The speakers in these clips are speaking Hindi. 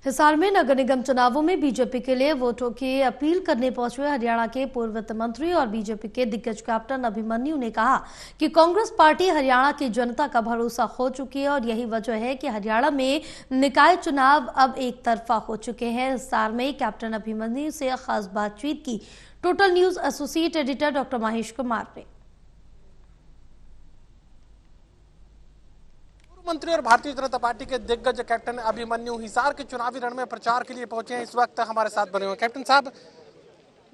हिसार में नगर निगम चुनावों में बीजेपी के लिए वोटों की अपील करने पहुंचे हरियाणा के पूर्व वित्त मंत्री और बीजेपी के दिग्गज कैप्टन अभिमन्यु ने कहा कि कांग्रेस पार्टी हरियाणा की जनता का भरोसा खो चुकी है और यही वजह है कि हरियाणा में निकाय चुनाव अब एक तरफा हो चुके हैं। हिसार में कैप्टन अभिमन्यु से खास बातचीत की total news associate editor doctor Mahesh Kumar ने। मंत्री और भारतीय जनता पार्टी के दिग्गज कैप्टन अभिमन्यु हिसार के चुनावी रण में प्रचार के लिए पहुंचे हैं। इस वक्त हमारे साथ बने हुए कैप्टन साहब,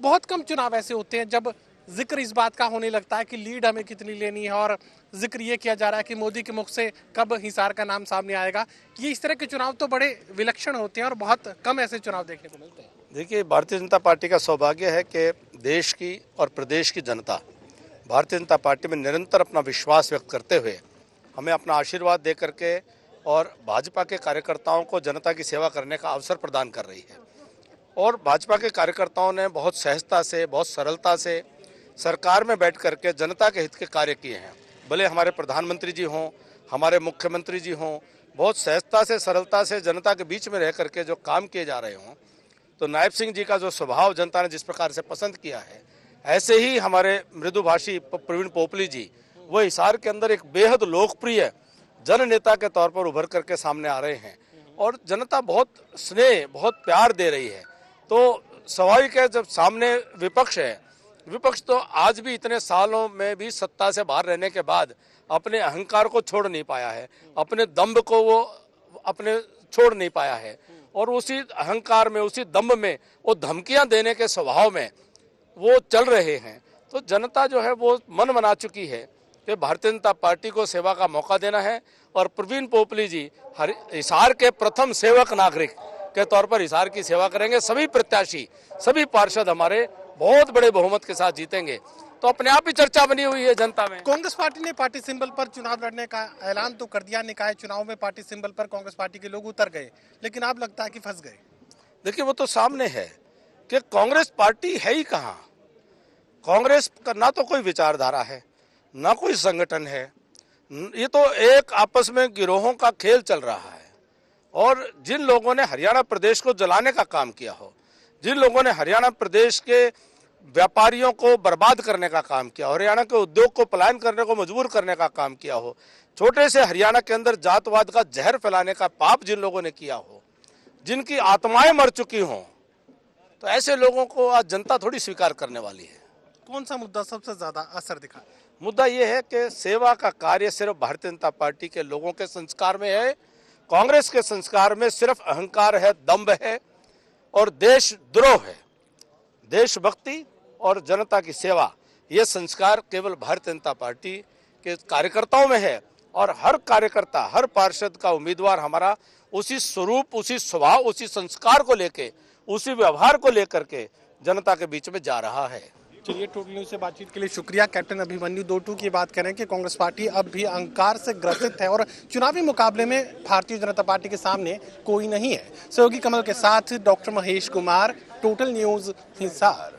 बहुत कम चुनाव ऐसे होते हैं जब जिक्र इस बात का होने लगता है कि लीड हमें कितनी लेनी है और जिक्र ये किया जा रहा है कि मोदी के मुख से कब हिसार का नाम सामने आएगा। ये इस तरह के चुनाव तो बड़े विलक्षण होते हैं और बहुत कम ऐसे चुनाव देखने को मिलते हैं। देखिए, भारतीय जनता पार्टी का सौभाग्य है कि देश की और प्रदेश की जनता भारतीय जनता पार्टी में निरंतर अपना विश्वास व्यक्त करते हुए हमें अपना आशीर्वाद दे करके और भाजपा के कार्यकर्ताओं को जनता की सेवा करने का अवसर प्रदान कर रही है। और भाजपा के कार्यकर्ताओं ने बहुत सहजता से, बहुत सरलता से सरकार में बैठ करके जनता के हित के कार्य किए हैं। भले हमारे प्रधानमंत्री जी हों, हमारे मुख्यमंत्री जी हों, बहुत सहजता से, सरलता से जनता के बीच में रह करके जो काम किए जा रहे हों, तो नायब सिंह जी का जो स्वभाव जनता ने जिस प्रकार से पसंद किया है, ऐसे ही हमारे मृदुभाषी प्रवीण पोपली जी वो हिसार के अंदर एक बेहद लोकप्रिय जन नेता के तौर पर उभर करके सामने आ रहे हैं और जनता बहुत स्नेह, बहुत प्यार दे रही है। तो स्वाभाविक है, जब सामने विपक्ष है, विपक्ष तो आज भी इतने सालों में भी सत्ता से बाहर रहने के बाद अपने अहंकार को छोड़ नहीं पाया है, अपने दम्भ को वो अपने छोड़ नहीं पाया है और उसी अहंकार में, उसी दम्भ में, वो धमकियां देने के स्वभाव में वो चल रहे हैं। तो जनता जो है वो मन बना चुकी है कि भारतीय जनता पार्टी को सेवा का मौका देना है और प्रवीण पोपली जी हिसार के प्रथम सेवक नागरिक के तौर पर हिसार की सेवा करेंगे। सभी प्रत्याशी, सभी पार्षद हमारे बहुत बड़े बहुमत के साथ जीतेंगे। तो अपने आप ही चर्चा बनी हुई है जनता में। कांग्रेस पार्टी ने पार्टी सिंबल पर चुनाव लड़ने का ऐलान तो कर दिया। निकाय चुनाव में पार्टी सिंबल पर कांग्रेस पार्टी के लोग उतर गए, लेकिन आप लगता है कि फंस गए। देखिए, वो तो सामने है कि कांग्रेस पार्टी है ही कहाँ। कांग्रेस का ना तो कोई विचारधारा है, ना कोई संगठन है। ये तो एक आपस में गिरोहों का खेल चल रहा है। और जिन लोगों ने हरियाणा प्रदेश को जलाने का काम किया हो, जिन लोगों ने हरियाणा प्रदेश के व्यापारियों को बर्बाद करने का काम किया, हरियाणा के उद्योग को पलायन करने को मजबूर करने का काम किया हो, छोटे से हरियाणा के अंदर जातवाद का जहर फैलाने का पाप जिन लोगों ने किया हो, जिनकी आत्माएं मर चुकी हों, तो ऐसे लोगों को आज जनता थोड़ी स्वीकार करने वाली है। कौन सा मुद्दा सबसे ज्यादा असर दिखा? मुद्दा ये है कि सेवा का कार्य सिर्फ भारतीय जनता पार्टी के लोगों के संस्कार में है। कांग्रेस के संस्कार में सिर्फ अहंकार है, दम्भ है और देशद्रोह है। देशभक्ति और जनता की सेवा, ये संस्कार केवल भारतीय जनता पार्टी के कार्यकर्ताओं में है और हर कार्यकर्ता, हर पार्षद का उम्मीदवार हमारा उसी स्वरूप, उसी स्वभाव, उसी संस्कार को लेके, उसी व्यवहार को लेकर के जनता के बीच में जा रहा है। चलिए, टोटल न्यूज से बातचीत के लिए शुक्रिया। कैप्टन अभिमन्यु 2-2 की बात करें कि कांग्रेस पार्टी अब भी अहंकार से ग्रसित है और चुनावी मुकाबले में भारतीय जनता पार्टी के सामने कोई नहीं है। सहयोगी कमल के साथ doctor Mahesh Kumar, total news Hisar.